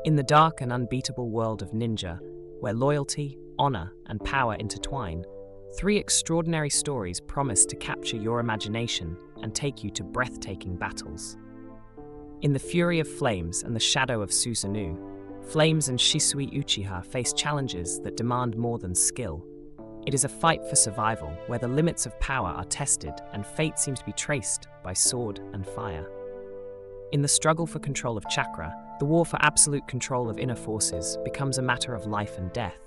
In the dark and unbeatable world of ninja, where loyalty, honor, and power intertwine, three extraordinary stories promise to capture your imagination and take you to breathtaking battles. In the fury of flames and the shadow of Susanoo, Flames and Shisui Uchiha face challenges that demand more than skill. It is a fight for survival where the limits of power are tested and fate seems to be traced by sword and fire. In the struggle for control of chakra, the war for absolute control of inner forces becomes a matter of life and death,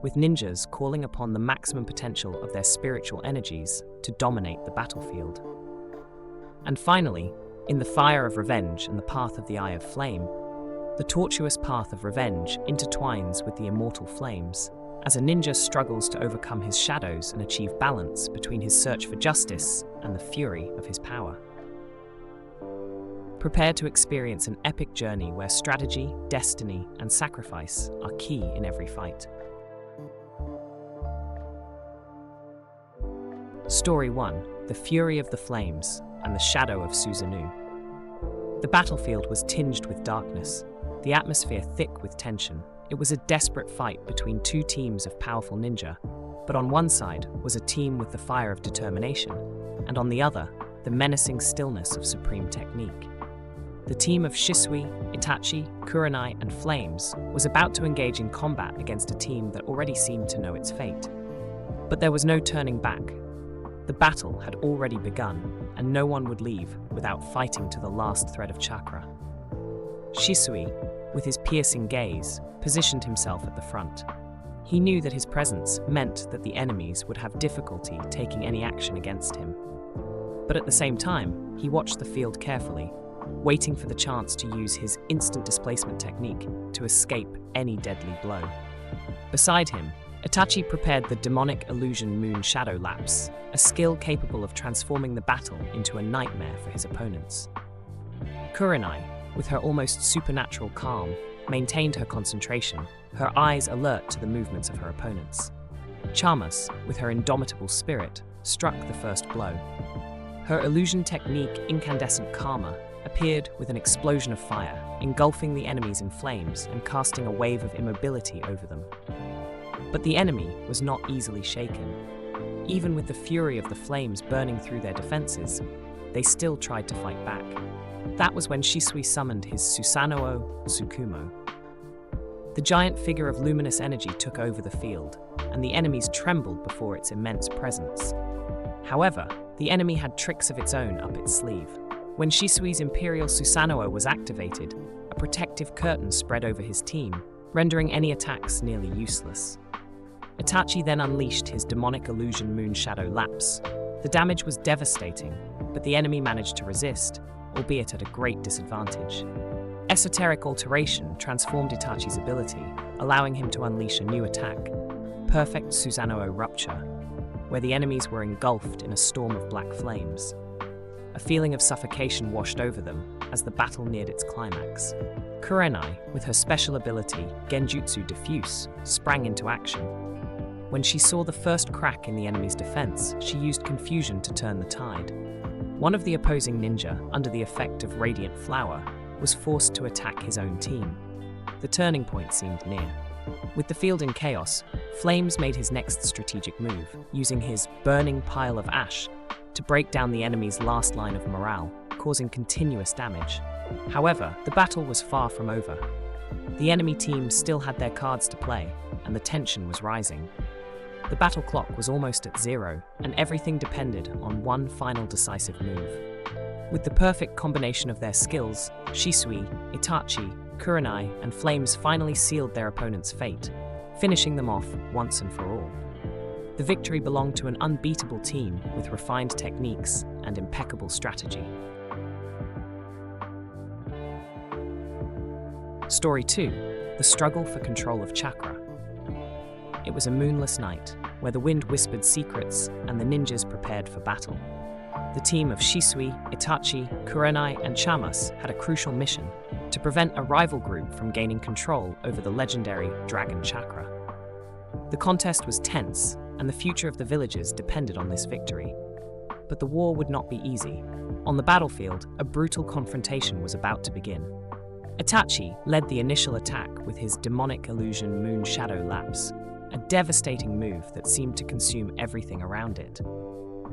with ninjas calling upon the maximum potential of their spiritual energies to dominate the battlefield. And finally, in the fire of revenge and the path of the Eye of Flame, the tortuous path of revenge intertwines with the immortal flames, as a ninja struggles to overcome his shadows and achieve balance between his search for justice and the fury of his power. Prepare to experience an epic journey where strategy, destiny, and sacrifice are key in every fight. Story 1: The Fury of the Flames and the Shadow of Susanoo. The battlefield was tinged with darkness, the atmosphere thick with tension. It was a desperate fight between two teams of powerful ninja, but on one side was a team with the fire of determination, and on the other, the menacing stillness of supreme technique. The team of Shisui, Itachi, Kurenai, and Flames was about to engage in combat against a team that already seemed to know its fate. But there was no turning back. The battle had already begun, and no one would leave without fighting to the last thread of chakra. Shisui, with his piercing gaze, positioned himself at the front. He knew that his presence meant that the enemies would have difficulty taking any action against him. But at the same time, he watched the field carefully, waiting for the chance to use his instant displacement technique to escape any deadly blow. Beside him, Itachi prepared the demonic illusion moon shadow lapse, a skill capable of transforming the battle into a nightmare for his opponents. Kurenai, with her almost supernatural calm, maintained her concentration, her eyes alert to the movements of her opponents. Chamas, with her indomitable spirit, struck the first blow. Her illusion technique, Incandescent Karma, appeared with an explosion of fire, engulfing the enemies in flames and casting a wave of immobility over them. But the enemy was not easily shaken. Even with the fury of the flames burning through their defenses, they still tried to fight back. That was when Shisui summoned his Susanoo Tsukumo. The giant figure of luminous energy took over the field, and the enemies trembled before its immense presence. However, the enemy had tricks of its own up its sleeve. When Shisui's Imperial Susanoo was activated, a protective curtain spread over his team, rendering any attacks nearly useless. Itachi then unleashed his demonic illusion moon shadow lapse. The damage was devastating, but the enemy managed to resist, albeit at a great disadvantage. Esoteric alteration transformed Itachi's ability, allowing him to unleash a new attack, Perfect Susanoo Rupture, where the enemies were engulfed in a storm of black flames. A feeling of suffocation washed over them as the battle neared its climax. Kurenai, with her special ability, Genjutsu Diffuse, sprang into action. When she saw the first crack in the enemy's defense, she used confusion to turn the tide. One of the opposing ninja, under the effect of Radiant Flower, was forced to attack his own team. The turning point seemed near. With the field in chaos, Flames made his next strategic move, using his Burning Pile of Ash to break down the enemy's last line of morale, causing continuous damage. However, the battle was far from over. The enemy team still had their cards to play, and the tension was rising. The battle clock was almost at zero, and everything depended on one final decisive move. With the perfect combination of their skills, Shisui, Itachi, Kurenai, and Flames finally sealed their opponent's fate, finishing them off once and for all. The victory belonged to an unbeatable team with refined techniques and impeccable strategy. Story 2: The Struggle for Control of Chakra. It was a moonless night, where the wind whispered secrets and the ninjas prepared for battle. The team of Shisui, Itachi, Kurenai, and Chamas had a crucial mission: to prevent a rival group from gaining control over the legendary Dragon Chakra. The contest was tense, and the future of the villagers depended on this victory. But the war would not be easy. On the battlefield, a brutal confrontation was about to begin. Itachi led the initial attack with his demonic illusion Moon Shadow Lapse, a devastating move that seemed to consume everything around it.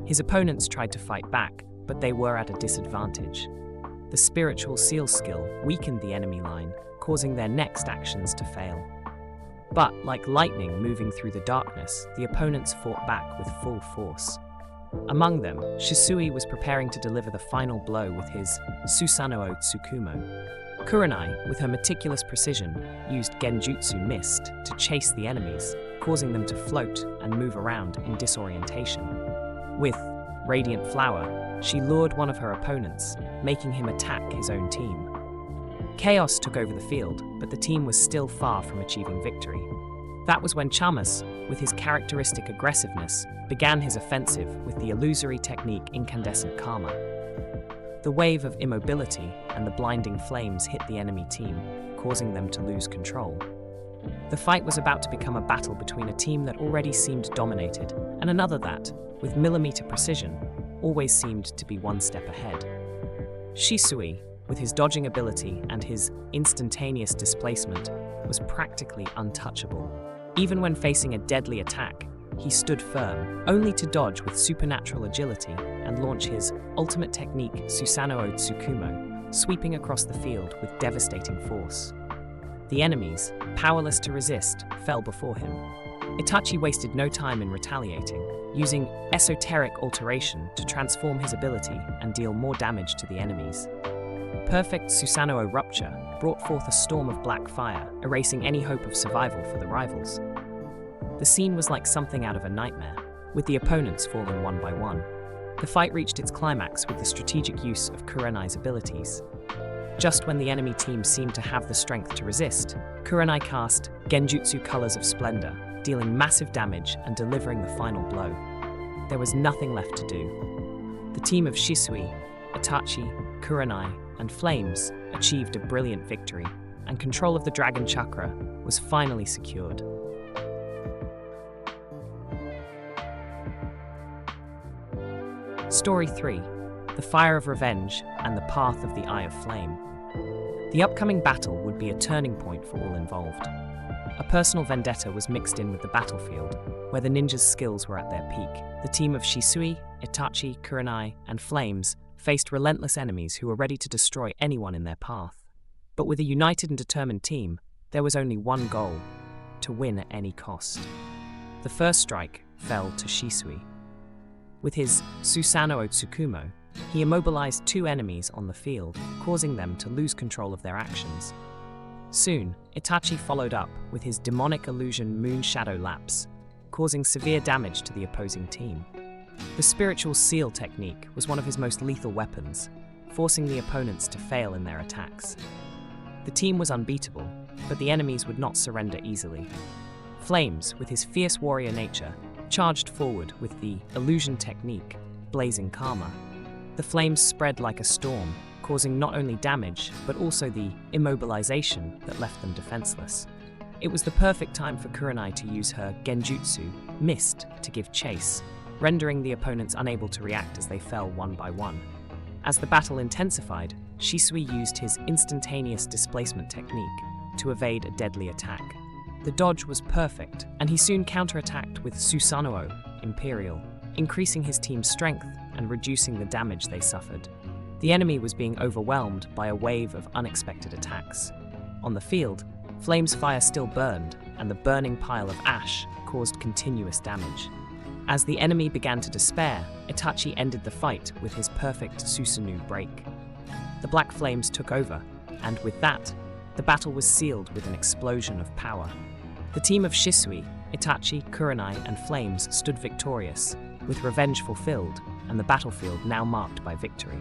His opponents tried to fight back, but they were at a disadvantage. The spiritual seal skill weakened the enemy line, causing their next actions to fail. But, like lightning moving through the darkness, the opponents fought back with full force. Among them, Shisui was preparing to deliver the final blow with his Susanoo Tsukumo. Kurenai, with her meticulous precision, used Genjutsu Mist to chase the enemies, causing them to float and move around in disorientation. With Radiant Flower, she lured one of her opponents, making him attack his own team. Chaos took over the field, but the team was still far from achieving victory. That was when Chamas, with his characteristic aggressiveness, began his offensive with the illusory technique Incandescent Karma. The wave of immobility and the blinding flames hit the enemy team, causing them to lose control. The fight was about to become a battle between a team that already seemed dominated and another that, with millimeter precision, always seemed to be one step ahead. Shisui, with his dodging ability and his instantaneous displacement, was practically untouchable. Even when facing a deadly attack, he stood firm, only to dodge with supernatural agility and launch his ultimate technique Susanoo Tsukumo, sweeping across the field with devastating force. The enemies, powerless to resist, fell before him. Itachi wasted no time in retaliating, using esoteric alteration to transform his ability and deal more damage to the enemies. Perfect Susanoo Rupture brought forth a storm of black fire, erasing any hope of survival for the rivals. The scene was like something out of a nightmare, with the opponents falling one by one. The fight reached its climax with the strategic use of Kurenai's abilities. Just when the enemy team seemed to have the strength to resist, Kurenai cast Genjutsu Colors of Splendor, dealing massive damage and delivering the final blow. There was nothing left to do. The team of Shisui, Itachi, Kurenai, and Flames achieved a brilliant victory, and control of the Dragon Chakra was finally secured. Story 3: The Fire of Revenge and the Path of the Eye of Flame. The upcoming battle would be a turning point for all involved. A personal vendetta was mixed in with the battlefield, where the ninjas' skills were at their peak. The team of Shisui, Itachi, Kurenai, and Flames faced relentless enemies who were ready to destroy anyone in their path. But with a united and determined team, there was only one goal: to win at any cost. The first strike fell to Shisui. With his Susanoo Tsukumo, he immobilized two enemies on the field, causing them to lose control of their actions. Soon, Itachi followed up with his demonic illusion Moon Shadow Lapse, causing severe damage to the opposing team. The spiritual seal technique was one of his most lethal weapons, forcing the opponents to fail in their attacks. The team was unbeatable, but the enemies would not surrender easily. Flames, with his fierce warrior nature, charged forward with the illusion technique, Blazing Karma. The flames spread like a storm, causing not only damage, but also the immobilization that left them defenseless. It was the perfect time for Kurenai to use her Genjutsu Mist to give chase, rendering the opponents unable to react as they fell one by one. As the battle intensified, Shisui used his instantaneous displacement technique to evade a deadly attack. The dodge was perfect, and he soon counterattacked with Susanoo Imperial, increasing his team's strength and reducing the damage they suffered. The enemy was being overwhelmed by a wave of unexpected attacks. On the field, Flame's fire still burned, and the burning pile of ash caused continuous damage. As the enemy began to despair, Itachi ended the fight with his perfect Susanoo break. The Black Flames took over, and with that, the battle was sealed with an explosion of power. The team of Shisui, Itachi, Kurenai, and Flames stood victorious, with revenge fulfilled, and the battlefield now marked by victory.